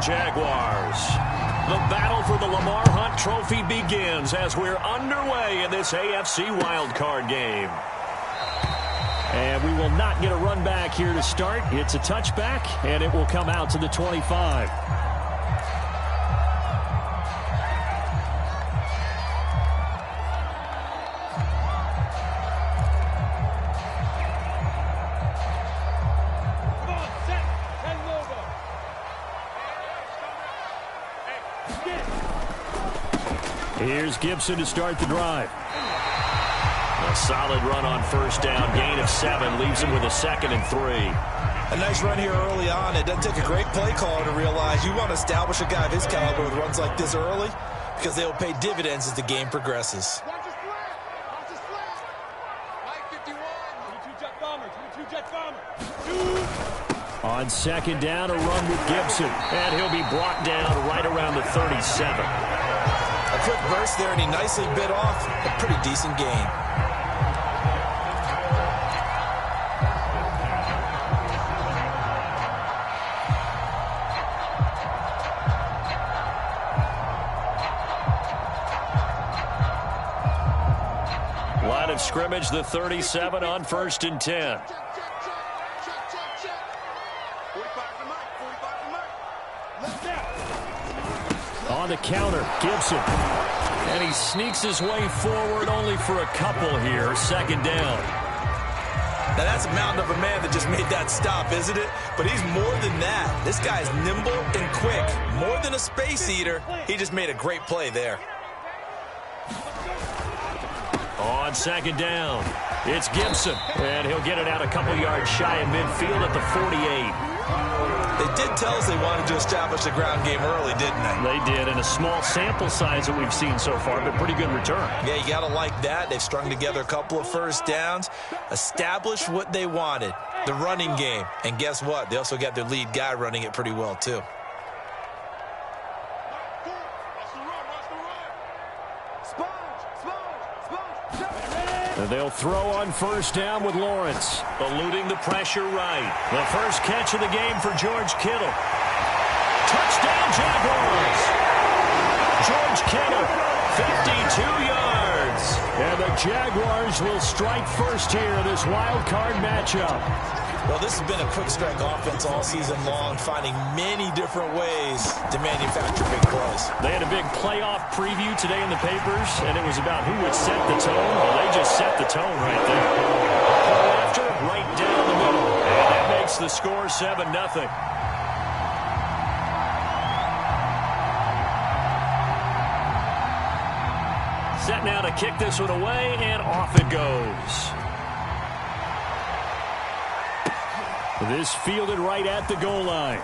Jaguars. The battle for the Lamar Hunt Trophy begins as we're underway in this AFC wildcard game. And we will not get a run back here to start. It's a touchback, and it will come out to the 25. Here's Gibson to start the drive. A solid run on first down. Gain of 7 leaves him with a 2nd and 3. A nice run here early on. It doesn't take a great play caller to realize you want to establish a guy of his caliber with runs like this early because they'll pay dividends as the game progresses. On 2nd down, a run with Gibson. And he'll be brought down right around the 37. A quick burst there, and he nicely bit off a pretty decent gain. Line of scrimmage, the 37 on 1st and 10. On the counter, Gibson. And he sneaks his way forward only for a couple here. 2nd down. Now that's a mountain of a man that just made that stop, isn't it? But he's more than that. This guy's nimble and quick. More than a space eater. He just made a great play there. On 2nd down, it's Gibson. And he'll get it out a couple yards shy of midfield at the 48. They did tell us they wanted to establish the ground game early, didn't they? They did, and a small sample size that we've seen so far, but pretty good return. Yeah, you got to like that. They've strung together a couple of first downs, established what they wanted, the running game. And guess what? They also got their lead guy running it pretty well, too. They'll throw on 1st down with Lawrence, eluding the pressure right. The first catch of the game for George Kittle. Touchdown, Jaguars! George Kittle, 52 yards. And the Jaguars will strike first here in this wild card matchup. Well, this has been a quick strike offense all season long, finding many different ways to manufacture big plays. They had a big playoff preview today in the papers, and it was about who would set the tone. Well, they just set the tone right there. After, right down the middle. And that makes the score 7-0. Set now to kick this one away, and off it goes. This fielded right at the goal line.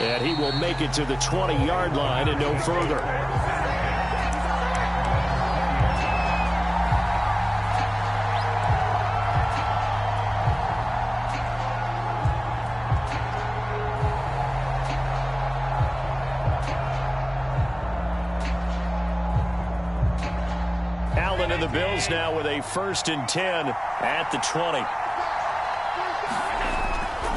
And he will make it to the 20-yard line and no further. Allen and the Bills now with a 1st and 10 at the 20.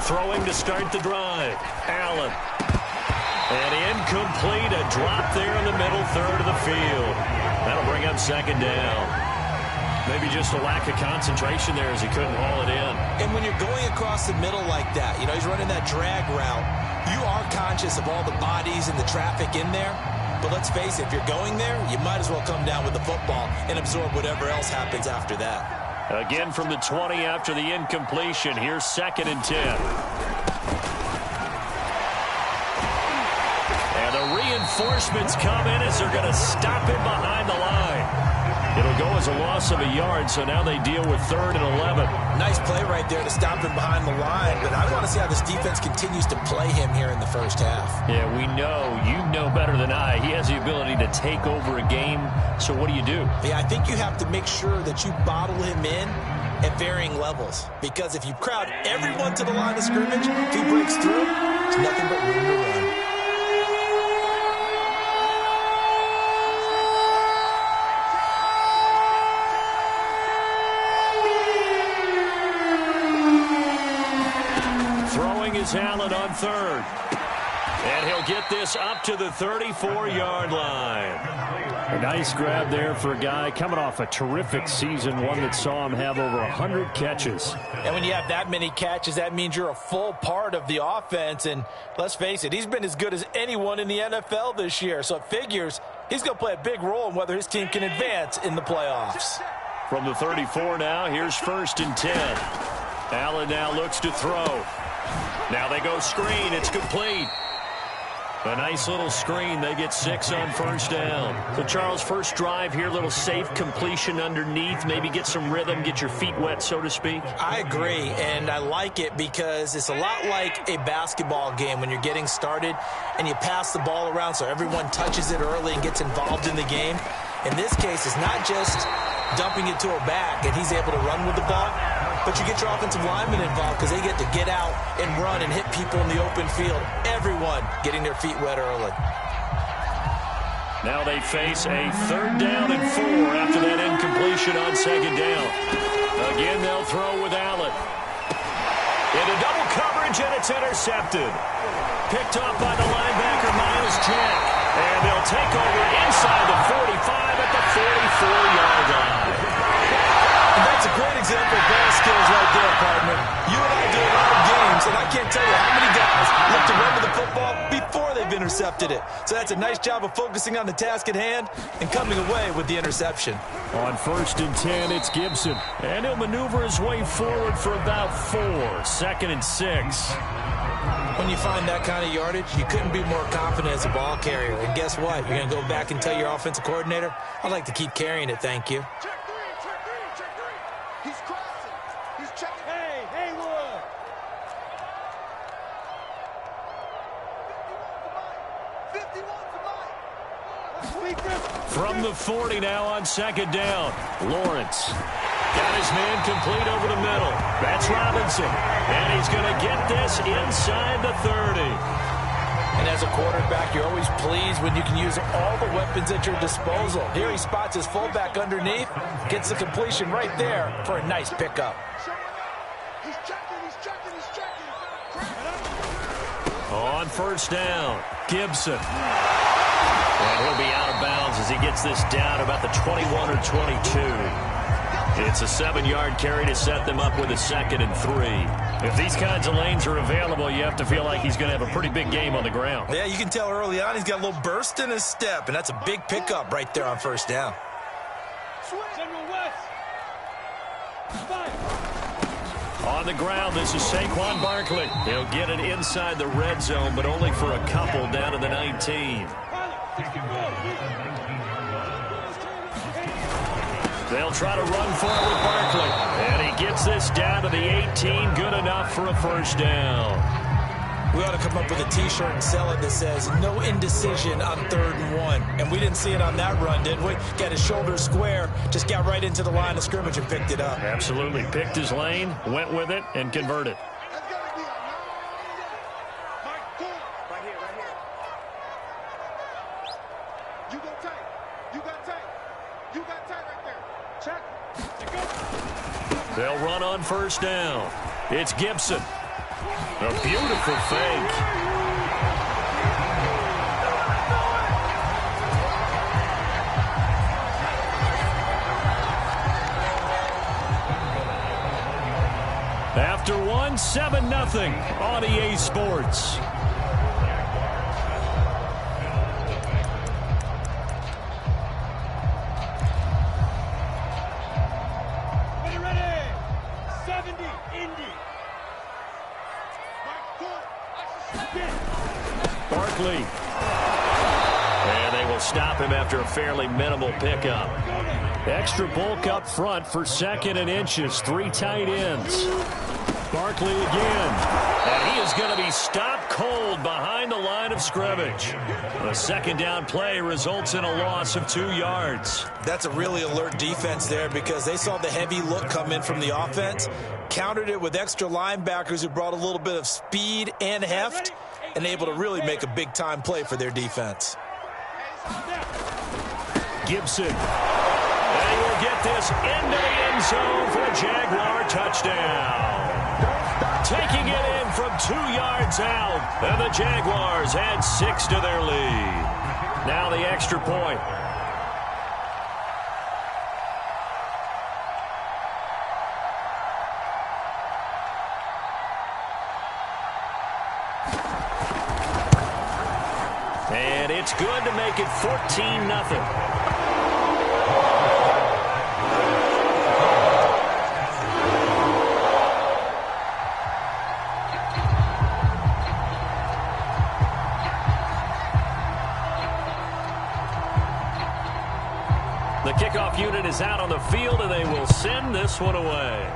Throwing to start the drive. Allen. And incomplete. A drop there in the middle third of the field. That'll bring up 2nd down. Maybe just a lack of concentration there as he couldn't haul it in. And when you're going across the middle like that, you know, he's running that drag route, you are conscious of all the bodies and the traffic in there. But let's face it, if you're going there, you might as well come down with the football and absorb whatever else happens after that. Again from the 20 after the incompletion. Here's 2nd and 10. And the reinforcements come in as they're going to stop him behind the line. It'll go as a loss of a yard, so now they deal with 3rd and 11. Nice play right there to stop him behind the line, but I want to see how this defense continues to play him here in the first half. Yeah, we know. You know better than I. He has the ability to take over a game, so what do you do? Yeah, I think you have to make sure that you bottle him in at varying levels, because if you crowd everyone to the line of scrimmage, if he breaks through, it's nothing but room to run. Allen on 3rd. they'll get this up to the 34-yard line. A nice grab there for a guy coming off a terrific season, one that saw him have over 100 catches. And when you have that many catches, that means you're a full part of the offense. And let's face it, he's been as good as anyone in the NFL this year. So it figures he's going to play a big role in whether his team can advance in the playoffs. From the 34 now, here's 1st and 10. Allen now looks to throw. Now they go screen. It's complete. A nice little screen. They get 6 on 1st down. So, Charles, first drive here, little safe completion underneath. Maybe get some rhythm, get your feet wet, so to speak. I agree, and I like it because it's a lot like a basketball game when you're getting started and you pass the ball around so everyone touches it early and gets involved in the game. In this case, it's not just dumping it to a back and he's able to run with the ball, but you get your offensive linemen involved because they get to get out and run and hit people in the open field. Everyone getting their feet wet early. Now they face a 3rd down and 4 after that incompletion on 2nd down. Again, they'll throw with Allen. Into double coverage, and it's intercepted. Picked off by the linebacker, Miles Jack. And they'll take over inside the 45 at the 44-yard line. And that's a great example of ball skills right there, partner. You and I do a lot of games, and I can't tell you how many guys look to run with the football before they've intercepted it. So that's a nice job of focusing on the task at hand and coming away with the interception. On 1st and 10, it's Gibson. And he'll maneuver his way forward for about 4. 2nd and 6. When you find that kind of yardage, you couldn't be more confident as a ball carrier. And guess what? You're going to go back and tell your offensive coordinator, I'd like to keep carrying it, thank you. He's crossing. He's checking. Hey, Haywood. 51 to Mike. From the 40 now on 2nd down. Lawrence got his man complete over the middle. That's Robinson. And he's going to get this inside the 30. And as a quarterback, you're always pleased when you can use all the weapons at your disposal. Here he spots his fullback underneath, gets the completion right there for a nice pickup. He's checking. On 1st down, Gibson. And he'll be out of bounds as he gets this down about the 21 or 22. It's a 7-yard carry to set them up with a 2nd and 3. If these kinds of lanes are available, you have to feel like he's going to have a pretty big game on the ground. Yeah, you can tell early on he's got a little burst in his step, and that's a big pickup right there on 1st down. On the ground, this is Saquon Barkley. He'll get it inside the red zone, but only for a couple down to the 19. They'll try to run for it with Barkley. And he gets this down to the 18. Good enough for a 1st down. We ought to come up with a T-shirt and sell it that says, no indecision on 3rd and 1. And we didn't see it on that run, did we? Got his shoulders square, just got right into the line of scrimmage and picked it up. Absolutely. Picked his lane, went with it, and converted. They'll run on 1st down. It's Gibson. A beautiful fake. After one, 7-0 on EA Sports. Barkley. And they will stop him after a fairly minimal pickup. Extra bulk up front for 2nd and inches. 3 tight ends. Barkley again. And he is going to be stopped cold behind the line of scrimmage. A 2nd down play results in a loss of 2 yards. That's a really alert defense there because they saw the heavy look come in from the offense, countered it with extra linebackers who brought a little bit of speed and heft, and able to really make a big-time play for their defense. Gibson. And he will get this into the end zone for a Jaguar touchdown. Taking it in from 2 yards out. And the Jaguars add 6 to their lead. Now the extra point. And it's good to make it 14-0. The kickoff unit is out on the field, and they will send this one away.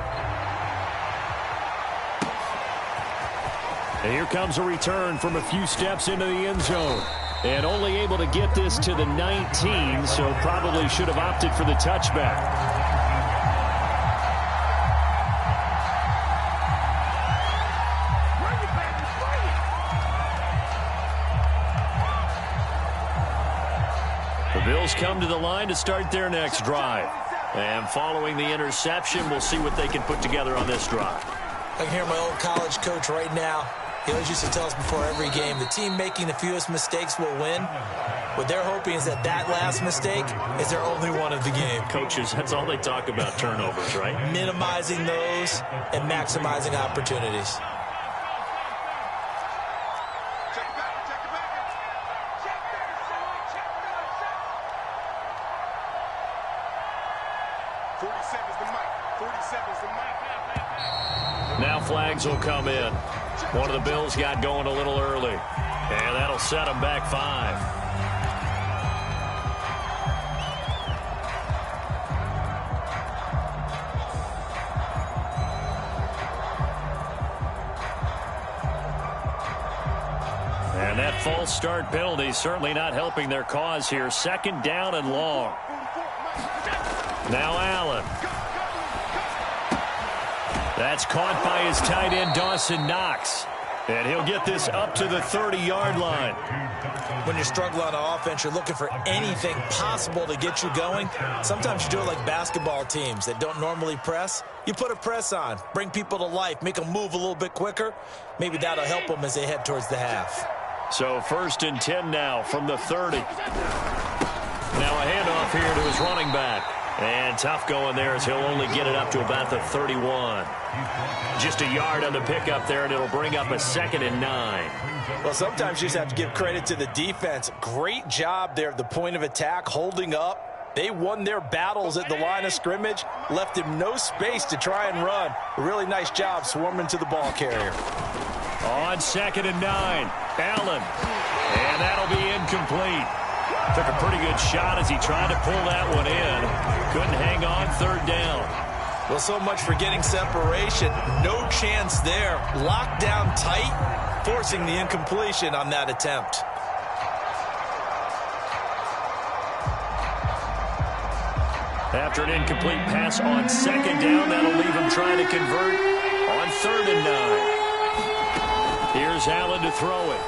And here comes a return from a few steps into the end zone. And only able to get this to the 19, so probably should have opted for the touchback. The Bills come to the line to start their next drive. And following the interception, we'll see what they can put together on this drive. I can hear my old college coach right now. He always used to tell us before every game, the team making the fewest mistakes will win. What they're hoping is that that last mistake is their only one of the game. Coaches, that's all they talk about, turnovers, right? Minimizing those and maximizing opportunities. Now flags will come in. One of the Bills got going a little early. And that'll set them back 5. And that false start penalty certainly not helping their cause here. 2nd down and long. Now Allen. That's caught by his tight end, Dawson Knox. And he'll get this up to the 30-yard line. When you're struggling on offense, you're looking for anything possible to get you going. Sometimes you do it like basketball teams that don't normally press. You put a press on, bring people to life, make them move a little bit quicker. Maybe that'll help them as they head towards the half. So 1st and 10 now from the 30. Now a handoff here to his running back. And tough going there as he'll only get it up to about the 31. Just a yard on the pickup there, and it'll bring up a 2nd and 9. Well, sometimes you just have to give credit to the defense. Great job there at the point of attack, holding up. They won their battles at the line of scrimmage, left him no space to try and run. A really nice job swarming to the ball carrier. On 2nd and 9, Allen. And that'll be incomplete. Took a pretty good shot as he tried to pull that one in. Couldn't hang on 3rd down. Well, so much for getting separation. No chance there. Locked down tight, forcing the incompletion on that attempt. After an incomplete pass on 2nd down, that'll leave him trying to convert on 3rd and 9. Here's Allen to throw it.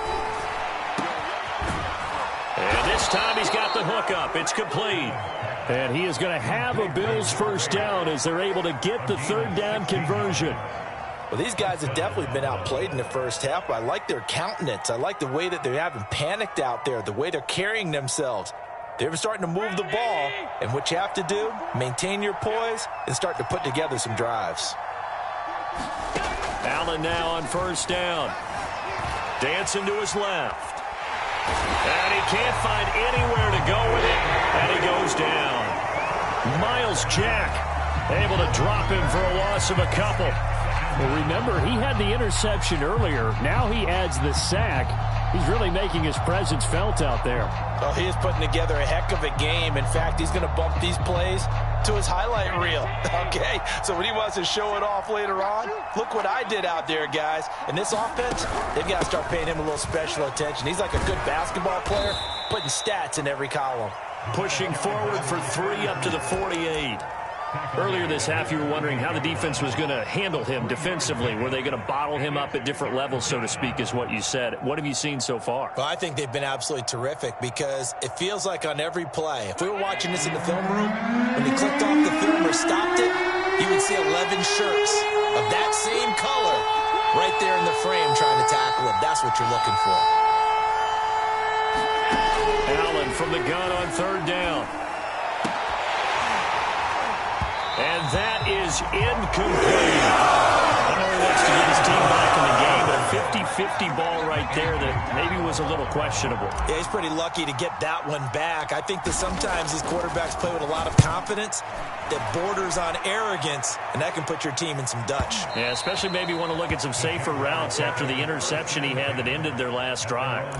And this time he's got the hook up. It's complete. And he is going to have a Bills 1st down as they're able to get the 3rd down conversion. Well, these guys have definitely been outplayed in the first half, but I like their countenance. I like the way that they haven't panicked out there, the way they're carrying themselves. They're starting to move the ball, and what you have to do, maintain your poise and start to put together some drives. Allen now on 1st down. Dancing to his left. And he can't find anywhere to go with it, and he goes down. Miles Jack able to drop him for a loss of a couple. Well, remember, he had the interception earlier. Now he adds the sack. He's really making his presence felt out there. Well, he is putting together a heck of a game. In fact, he's going to bump these plays to his highlight reel. Okay, so when he wants to show it off later on, look what I did out there, guys. And this offense, they've got to start paying him a little special attention. He's like a good basketball player, putting stats in every column. Pushing forward for 3 up to the 48. Earlier this half, you were wondering how the defense was going to handle him defensively. Were they going to bottle him up at different levels, so to speak, is what you said. What have you seen so far? Well, I think they've been absolutely terrific because it feels like on every play, if we were watching this in the film room, when you clicked off the film or stopped it, you would see 11 shirts of that same color right there in the frame trying to tackle him. That's what you're looking for. Allen from the gun on third down. And that is incomplete. I know he wants to get his team back in the game, but a 50-50 ball right there that maybe was a little questionable. Yeah, he's pretty lucky to get that one back. I think that sometimes these quarterbacks play with a lot of confidence that borders on arrogance, and that can put your team in some Dutch. Yeah, especially maybe want to look at some safer routes after the interception he had that ended their last drive.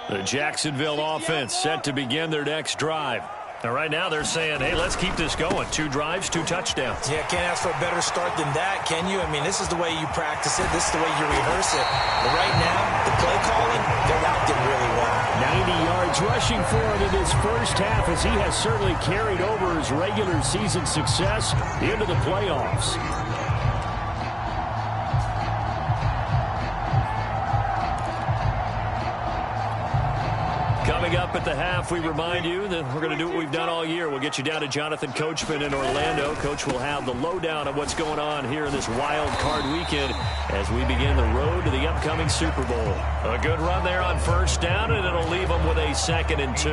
The Jacksonville offense set to begin their next drive. Now, right now they're saying, hey, let's keep this going. 2 drives, 2 touchdowns. Yeah, can't ask for a better start than that, can you? I mean, this is the way you practice it. This is the way you rehearse it. But right now, the play calling, they're acting really well. 90 yards rushing for him in this first half as he has certainly carried over his regular season success into the playoffs. Coming up at the half, we remind you that we're going to do what we've done all year. We'll get you down to Jonathan Coachman in Orlando. Coach will have the lowdown of what's going on here in this wild card weekend as we begin the road to the upcoming Super Bowl. A good run there on first down, and it'll leave them with a 2nd and 2.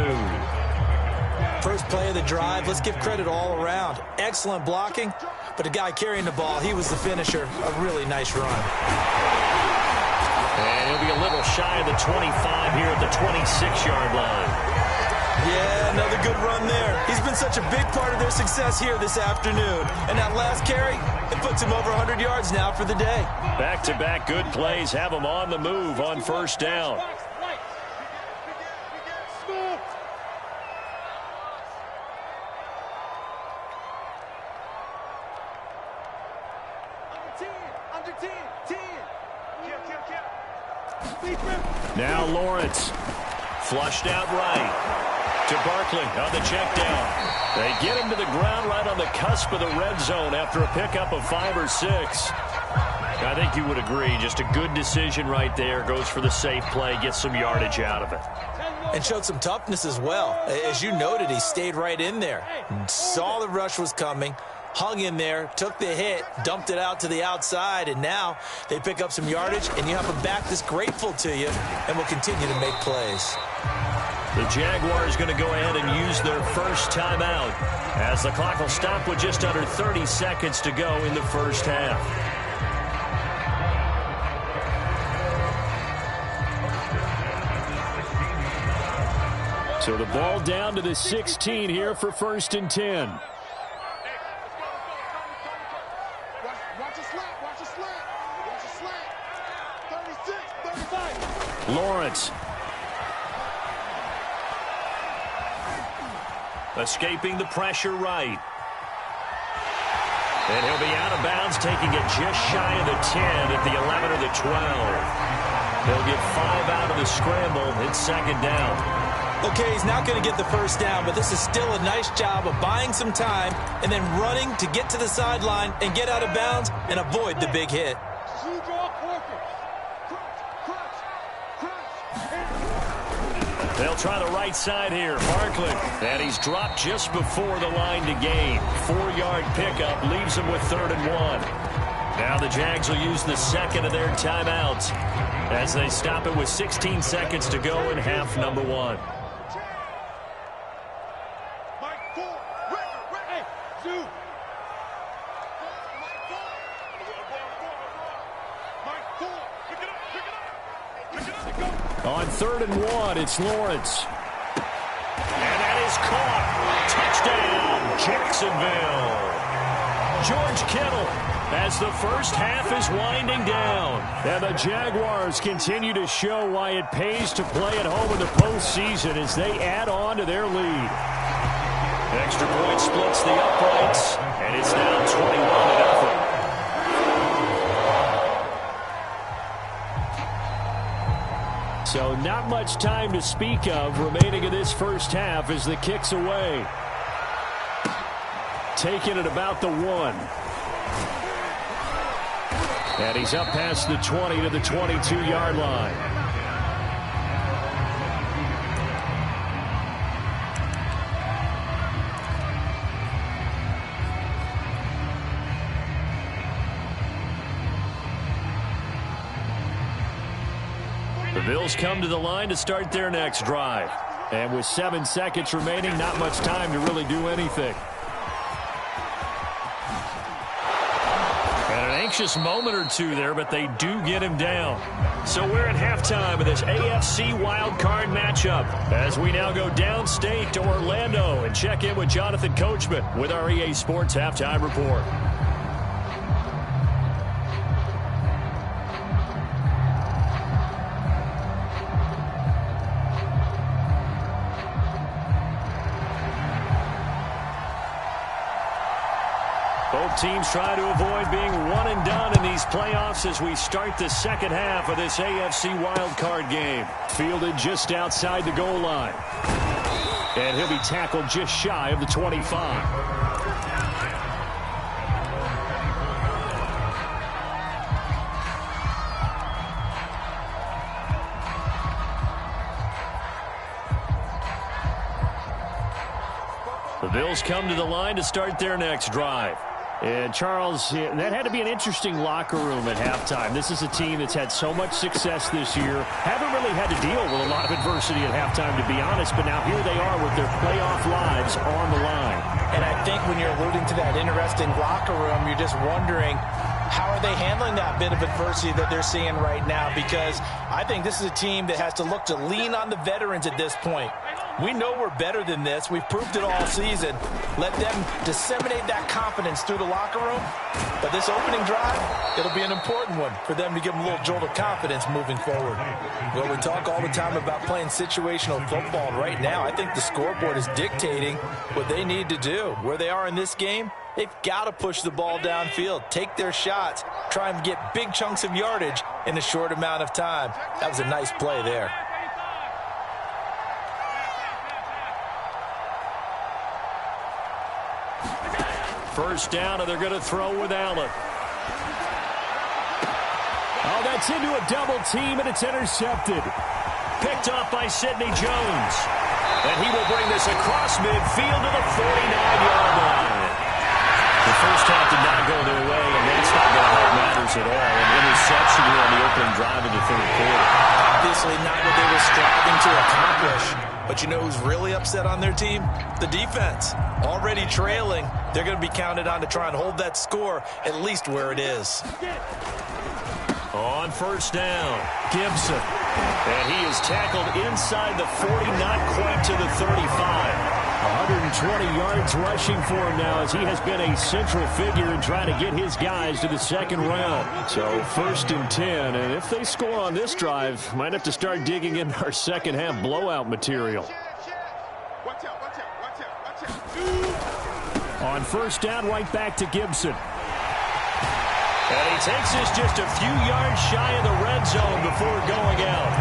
First play of the drive, let's give credit all around. Excellent blocking, but the guy carrying the ball, he was the finisher. A really nice run. And he'll be a little shy of the 25 here at the 26-yard line. Yeah, another good run there. He's been such a big part of their success here this afternoon. And that last carry, it puts him over 100 yards now for the day. Back-to-back good plays have him on the move on first down. Now Lawrence, flushed out right to Barkley on the check down. They get him to the ground right on the cusp of the red zone after a pickup of 5 or 6. I think you would agree, just a good decision right there. Goes for the safe play, gets some yardage out of it. And showed some toughness as well. As you noted, he stayed right in there. Saw the rush was coming. Hung in there, took the hit, dumped it out to the outside, and now they pick up some yardage, and you have a back that's grateful to you and will continue to make plays. The Jaguars going to go ahead and use their first timeout as the clock will stop with just under 30 seconds to go in the first half. So the ball down to the 16 here for 1st and 10. Lawrence. Escaping the pressure right. And he'll be out of bounds, taking it just shy of the 10 at the 11 or the 12. They'll get 5 out of the scramble. It's 2nd down. Okay, he's not going to get the first down, but this is still a nice job of buying some time and then running to get to the sideline and get out of bounds and avoid the big hit. They'll try the right side here. Barkley. And he's dropped just before the line to gain. 4-yard pickup leaves him with 3rd and 1. Now the Jags will use the 2nd of their timeouts as they stop it with 16 seconds to go in half number 1. On 3rd and 1, it's Lawrence. And that is caught. Touchdown, Jacksonville. George Kittle as the first half is winding down. And the Jaguars continue to show why it pays to play at home in the postseason as they add on to their lead. Extra point splits the uprights, and it's now 21-0. So not much time to speak of remaining in this first half as the kick's away. Taking it about the 1. And he's up past the 20 to the 22-yard line. Bills come to the line to start their next drive. And with 7 seconds remaining, not much time to really do anything. And an anxious moment or two there, but they do get him down. So we're at halftime of this AFC wildcard matchup as we now go downstate to Orlando and check in with Jonathan Coachman with our EA Sports Halftime Report. Both teams try to avoid being one and done in these playoffs as we start the second half of this AFC wildcard game. Fielded just outside the goal line. And he'll be tackled just shy of the 25. The Bills come to the line to start their next drive. And, Charles, that had to be an interesting locker room at halftime. This is a team that's had so much success this year. Haven't really had to deal with a lot of adversity at halftime, to be honest. But now here they are with their playoff lives on the line. And I think when you're alluding to that interesting locker room, you're just wondering, how are they handling that bit of adversity that they're seeing right now? Because I think this is a team that has to look to lean on the veterans at this point. We know we're better than this. We've proved it all season. Let them disseminate that confidence through the locker room. But this opening drive, it'll be an important one for them to give them a little jolt of confidence moving forward. Well, we talk all the time about playing situational football. And right now, I think the scoreboard is dictating what they need to do. Where they are in this game, they've got to push the ball downfield, take their shots, try and get big chunks of yardage in a short amount of time. That was a nice play there. First down, and they're going to throw with Allen. Oh, that's into a double team, and it's intercepted. Picked off by Sidney Jones. And he will bring this across midfield to the 49-yard line. The first half did not go their way, and that's not going to help matters at all. An interception here on the opening drive of the third quarter. Obviously not what they were striving to accomplish. But you know who's really upset on their team? The defense. Already trailing. They're going to be counted on to try and hold that score at least where it is. On first down, Gibson. And he is tackled inside the 40, not quite to the 35. 120 yards rushing for him now as he has been a central figure in trying to get his guys to the second round. So first and 10, and if they score on this drive, might have to start digging in our second half blowout material. On first down, right back to Gibson. And he takes this just a few yards shy of the red zone before going out.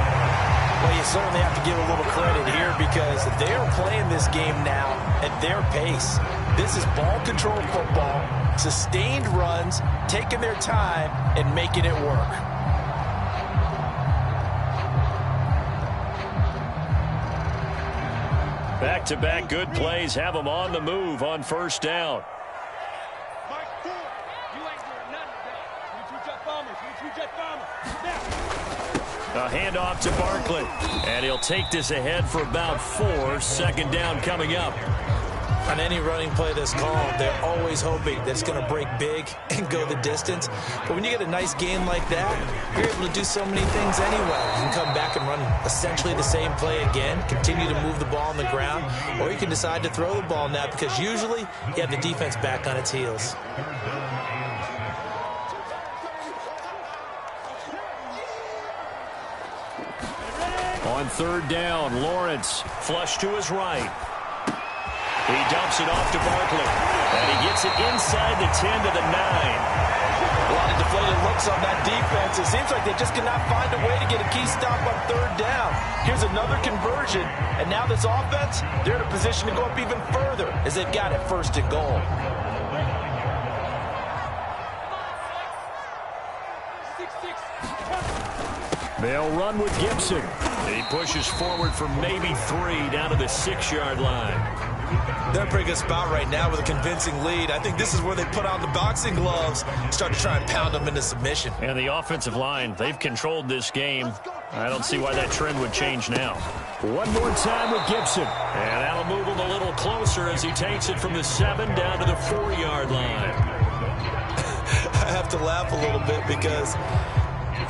Well, you certainly have to give a little credit here because they're playing this game now at their pace. This is ball control football, sustained runs, taking their time and making it work. Back-to-back good plays have them on the move on first down. A handoff to Barkley. And he'll take this ahead for about 4. Second down coming up. On any running play that's called, they're always hoping that it's going to break big and go the distance. But when you get a nice game like that, you're able to do so many things anyway. You can come back and run essentially the same play again, continue to move the ball on the ground, or you can decide to throw the ball now because usually you have the defense back on its heels. On third down, Lawrence. Flush to his right. He dumps it off to Barkley. And he gets it inside the 10 to the 9. A lot of deflated looks on that defense. It seems like they just cannot find a way to get a key stop on third down. Here's another conversion. And now this offense, they're in a position to go up even further as they've got it first and goal. They'll run with Gibson. He pushes forward for maybe 3 down to the 6-yard line. They're in a pretty good spot right now with a convincing lead. I think this is where they put on the boxing gloves, start to try and pound them into submission. And the offensive line, they've controlled this game I don't see why that trend would change now. One more time with Gibson. And that'll move him a little closer as he takes it from the 7 down to the 4-yard line. I have to laugh a little bit because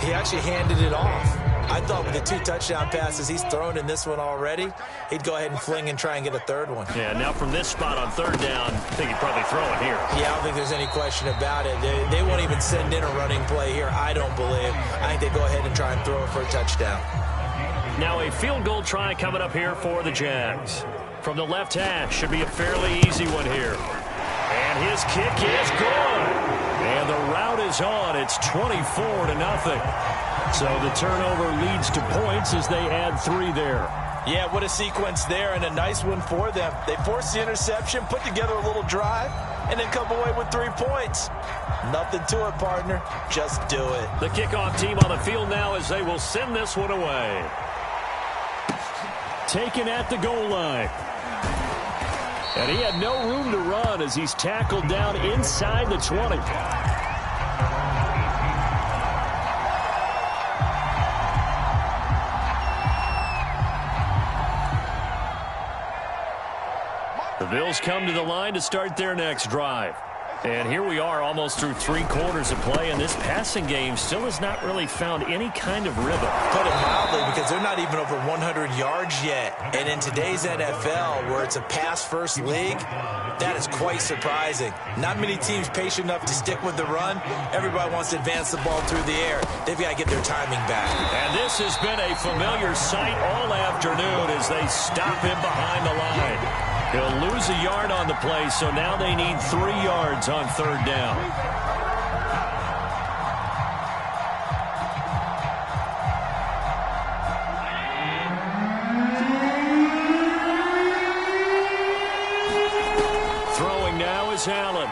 he actually handed it off. I thought with the 2 touchdown passes he's thrown in this one already, he'd go ahead and fling and try and get a third one. Yeah, now from this spot on 3rd down, I think he'd probably throw it here. Yeah, I don't think there's any question about it. They won't even send in a running play here, I don't believe. I think they go ahead and try and throw it for a touchdown. Now a field goal try coming up here for the Jags. From the left hash, should be a fairly easy one here. And his kick is good. And the route is on. It's 24-0. So the turnover leads to points as they add 3 there. Yeah, what a sequence there, and a nice one for them. They force the interception, put together a little drive, and then come away with 3 points. Nothing to it, partner. Just do it. The kickoff team on the field now as they will send this one away. Taken at the goal line. And he had no room to run as he's tackled down inside the 20. The Bills come to the line to start their next drive. And here we are almost through 3 quarters of play, and this passing game still has not really found any kind of rhythm. Put it mildly, because they're not even over 100 yards yet. And in today's NFL, where it's a pass-first league, that is quite surprising. Not many teams patient enough to stick with the run. Everybody wants to advance the ball through the air. They've got to get their timing back. And this has been a familiar sight all afternoon as they stop him behind the line. He'll lose a yard on the play, so now they need 3 yards on 3rd down. Throwing now is Allen.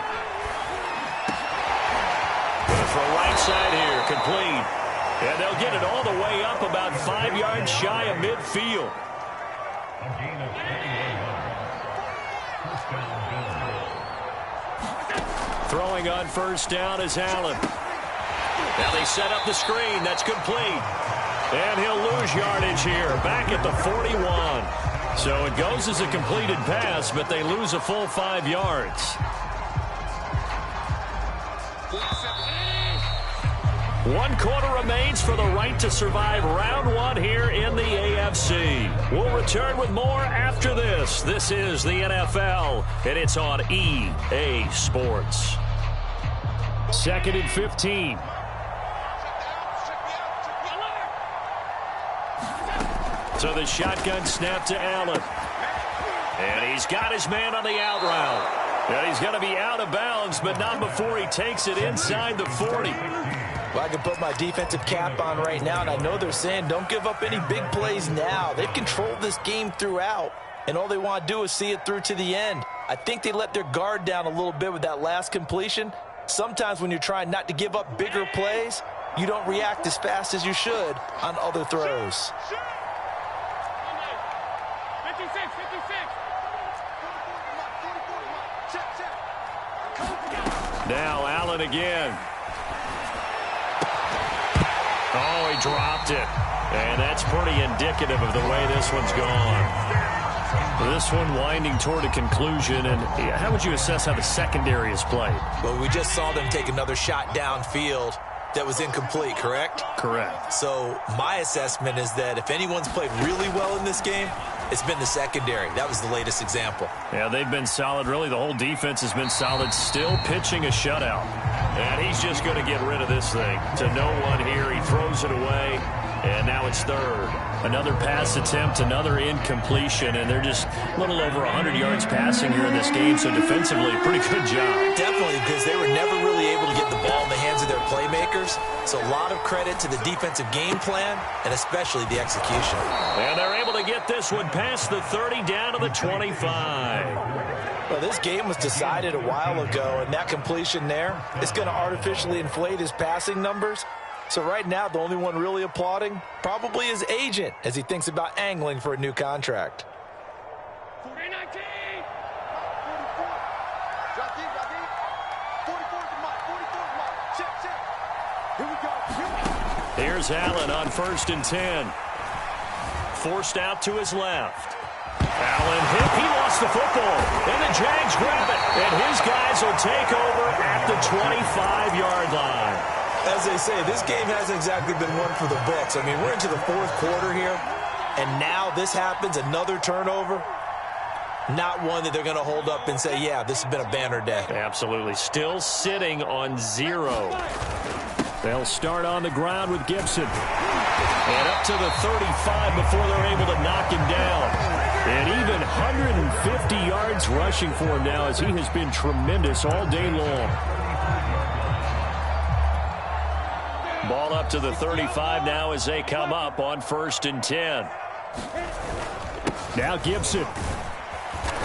For right side here, complete. And they'll get it all the way up about 5 yards shy of midfield. Throwing on 1st down is Allen. Now they set up the screen. That's complete. And he'll lose yardage here. Back at the 41. So it goes as a completed pass, but they lose a full 5 yards. 1 quarter remains for the right to survive round 1 here in the AFC. We'll return with more after this. This is the NFL, and it's on EA Sports. 2nd and 15. So the shotgun snap to Allen. And he's got his man on the out route. And he's going to be out of bounds, but not before he takes it inside the 40. Well, I can put my defensive cap on right now, and I know they're saying don't give up any big plays now. They've controlled this game throughout, and all they want to do is see it through to the end. I think they let their guard down a little bit with that last completion. Sometimes when you're trying not to give up bigger plays, you don't react as fast as you should on other throws. 56. Now Allen again. Oh, he dropped it. And that's pretty indicative of the way this one's gone. This one winding toward a conclusion. And how would you assess how the secondary is played? Well, we just saw them take another shot downfield that was incomplete, correct? Correct. So my assessment is that if anyone's played really well in this game, it's been the secondary. That was the latest example. Yeah, they've been solid. Really, the whole defense has been solid. Still pitching a shutout. And he's just going to get rid of this thing. To no one here. He throws it away. And now it's 3rd. Another pass attempt, another incompletion. And they're just a little over 100 yards passing here in this game. So defensively, pretty good job. Definitely, because they were never really able to get the ball in the hands of their playmakers. So a lot of credit to the defensive game plan and especially the execution. And they're able to get this one past the 30 down to the 25. Well, this game was decided a while ago, and that completion there is going to artificially inflate his passing numbers. So right now, the only one really applauding probably his agent as he thinks about angling for a new contract. 319. 44 is mine. 44 is mine. Check. Here we go. Here's Allen on 1st and 10. Forced out to his left. Allen hit. He lost the football. And the Jags grab it. And his guys will take over at the 25-yard line. As they say, this game hasn't exactly been one for the books. I mean, we're into the 4th quarter here. And now this happens, another turnover. Not one that they're going to hold up and say, yeah, this has been a banner day. Absolutely. Still sitting on 0. They'll start on the ground with Gibson. And up to the 35 before they're able to knock him down. And even 150 yards rushing for him now as he has been tremendous all day long. Ball up to the 35 now as they come up on 1st and 10. Now Gibson.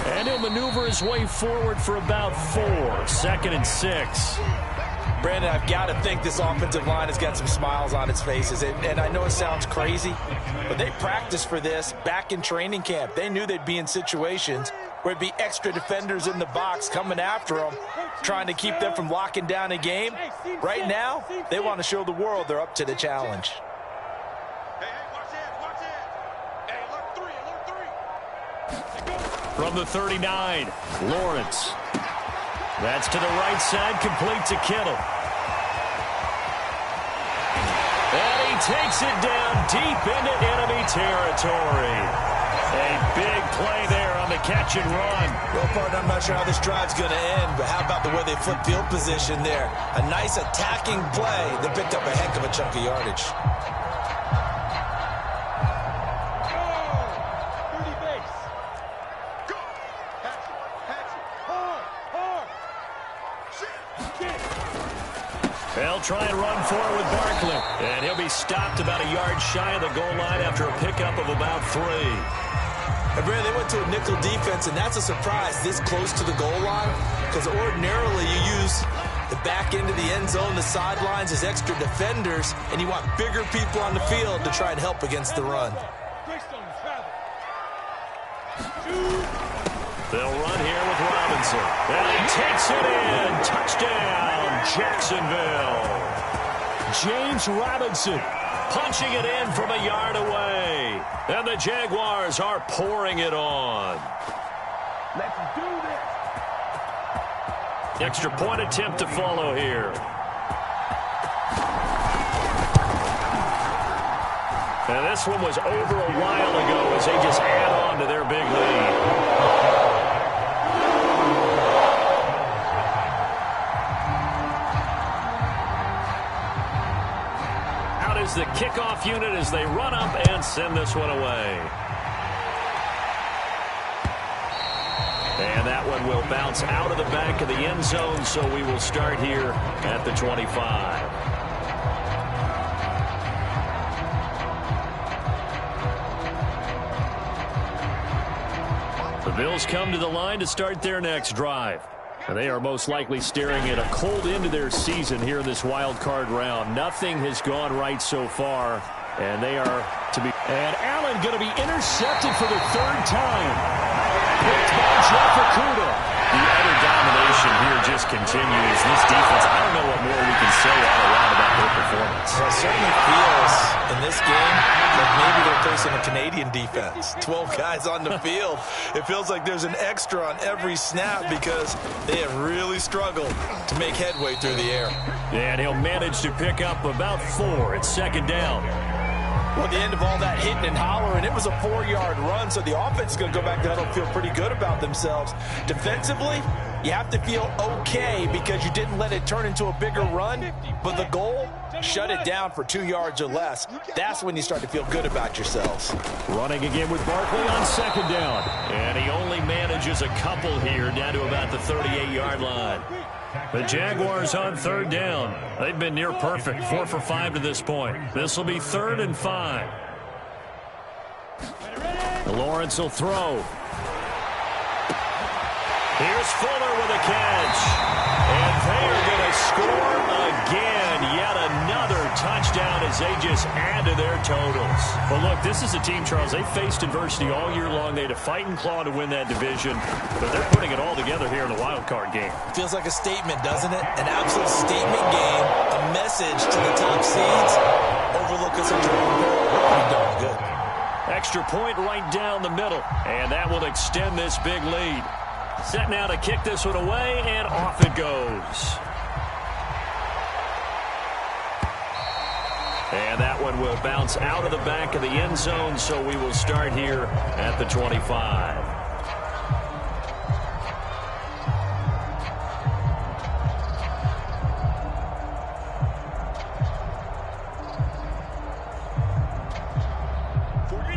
And he'll maneuver his way forward for about 4. 2nd and 6. Brandon, I've got to think this offensive line has got some smiles on its faces. And I know it sounds crazy, but they practiced for this back in training camp. They knew they'd be in situations where it'd be extra defenders in the box coming after them, trying to keep them from locking down a game. Right now, they want to show the world they're up to the challenge. From the 39, Lawrence. That's to the right side, complete to Kittle. And he takes it down deep into enemy territory. A big play there on the catch and run. Well, partner, I'm not sure how this drive's going to end, but how about the way they flip field position there? A nice attacking play that picked up a heck of a chunk of yardage. They'll try and run forward with Barkley. And he'll be stopped about a yard shy of the goal line after a pickup of about 3. And Brandon, they went to a nickel defense, and that's a surprise this close to the goal line, because ordinarily you use the back end of the end zone, the sidelines as extra defenders, and you want bigger people on the field to try and help against the run. They'll run here with Robinson. And he takes it in. Touchdown, Jacksonville. James Robinson punching it in from a yard away. And the Jaguars are pouring it on. Let's do this. Extra point attempt to follow here. And this one was over a while ago as they just add on to their big lead. Out is the kickoff unit as they run up and send this one away. And that one will bounce out of the back of the end zone, so we will start here at the 25. The Bills come to the line to start their next drive. And they are most likely staring at a cold end of their season here in this wild card round. Nothing has gone right so far, and they are to be. And Allen going to be intercepted for the 3rd time. Picked by Jeff Okudah. The utter domination here just continues. This defense, I don't know what more we can say all around about their performance. Well, it certainly feels in this game like maybe they're facing a Canadian defense. 12 guys on the field. It feels like there's an extra on every snap because they have really struggled to make headway through the air. And he'll manage to pick up about 4 at 2nd down. Well, at the end of all that hitting and hollering, it was a 4-yard run, so the offense is going to go back to huddle and feel pretty good about themselves. Defensively, you have to feel okay because you didn't let it turn into a bigger run, but the goal, shut it down for 2 yards or less. That's when you start to feel good about yourselves. Running again with Barkley on 2nd down. And he only manages a couple here down to about the 38-yard line. The Jaguars on 3rd down. They've been near perfect, 4 for 5 to this point. This will be 3rd and 5. Lawrence will throw. Here's Fuller with a catch. And they are going to score again. Yet another touchdown as they just add to their totals. Well, look, this is a team, Charles. They faced adversity all year long. They had to fight and claw to win that division. But they're putting it all together here in the wild card game. Feels like a statement, doesn't it? An absolute statement game. A message to the top seeds. Over overlook us at your own goal. We're pretty darn good. Extra point right down the middle, and that will extend this big lead. Set now to kick this one away, and off it goes. And that one will bounce out of the back of the end zone, so we will start here at the 25.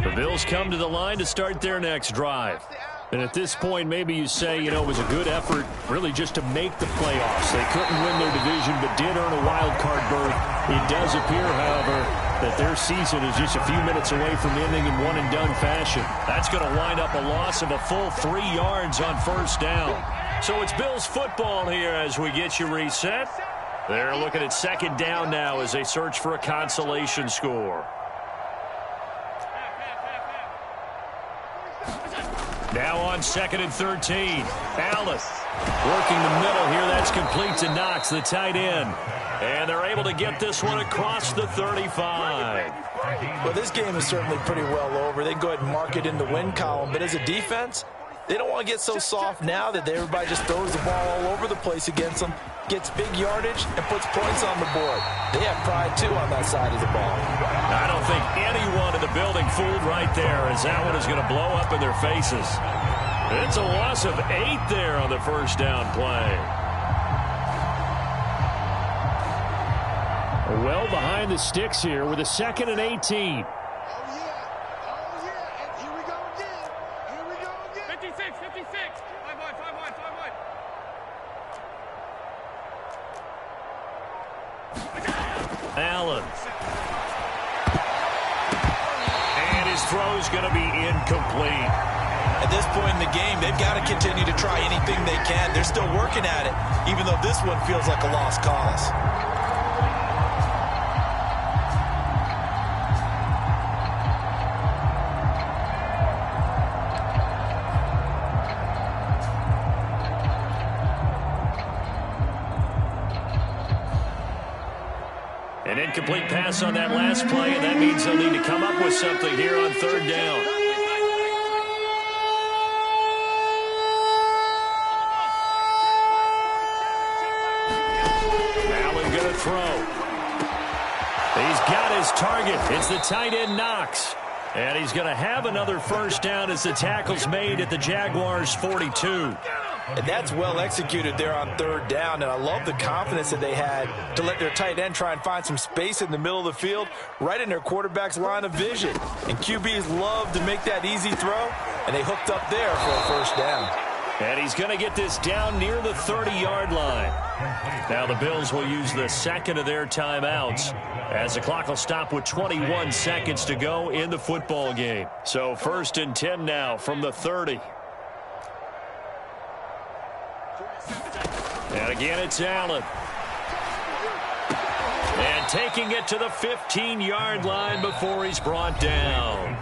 The Bills come to the line to start their next drive. And at this point, maybe you say, you know, it was a good effort really just to make the playoffs. They couldn't win their division but did earn a wild card berth. It does appear, however, that their season is just a few minutes away from ending in one-and-done fashion. That's going to wind up a loss of a full 3 yards on first down. So it's Bills football here as we get you reset. They're looking at second down now as they search for a consolation score. Now on 2nd and 13. Allen working the middle here. That's complete to Knox, the tight end. And they're able to get this one across the 35. Well, this game is certainly pretty well over. They can go ahead and mark it in the win column. But as a defense, they don't want to get so soft now that everybody just throws the ball all over the place against them, gets big yardage, and puts points on the board. They have pride, too, on that side of the ball. I don't think anyone in the building fooled right there, as that one is going to blow up in their faces. It's a loss of 8 there on the first down play. Well behind the sticks here with a 2nd and 18. Allen. And his throw is going to be incomplete. At this point in the game, they've got to continue to try anything they can. They're still working at it, even though this one feels like a lost cause. An incomplete pass on that last play, and that means they'll need to come up with something here on third down. Allen going to throw. He's got his target. It's the tight end Knox. And he's going to have another first down as the tackle's made at the Jaguars' 42. And that's well executed there on third down. And I love the confidence that they had to let their tight end try and find some space in the middle of the field, right in their quarterback's line of vision. And QBs love to make that easy throw, and they hooked up there for a first down. And he's going to get this down near the 30-yard line. Now the Bills will use the second of their timeouts as the clock will stop with 21 seconds to go in the football game. So 1st and 10 now from the 30. And again, it's Allen. And taking it to the 15-yard line before he's brought down.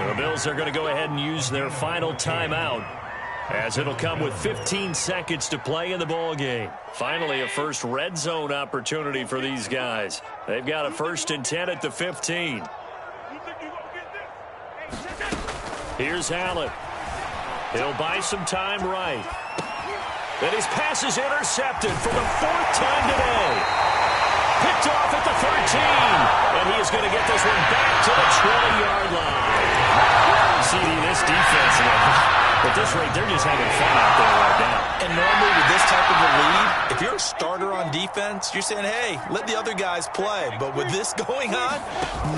The Bills are going to go ahead and use their final timeout, as it'll come with 15 seconds to play in the ball game. Finally, a first red zone opportunity for these guys. They've got a 1st and 10 at the 15. Here's Allen. He'll buy some time right. And his pass is intercepted for the 4th time today. Picked off at the 13. And he is going to get this one back to the 20-yard line. See, this defense, at this rate, they're just having fun out there right now. And normally with this type of a lead, if you're a starter on defense, you're saying, hey, let the other guys play. But with this going on,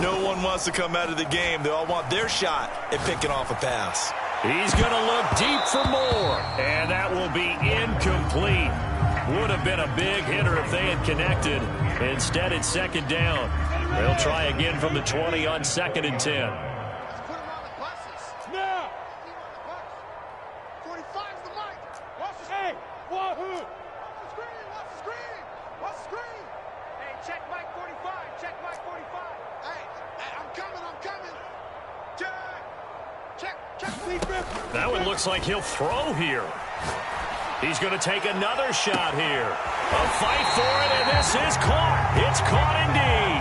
no one wants to come out of the game. They all want their shot at picking off a pass. He's going to look deep for more. And that will be incomplete. Would have been a big hitter if they had connected. Instead, it's 2nd down. They'll try again from the 20 on 2nd and 10. That one looks like he'll throw here. He's going to take another shot here. A fight for it, and this is caught. It's caught indeed.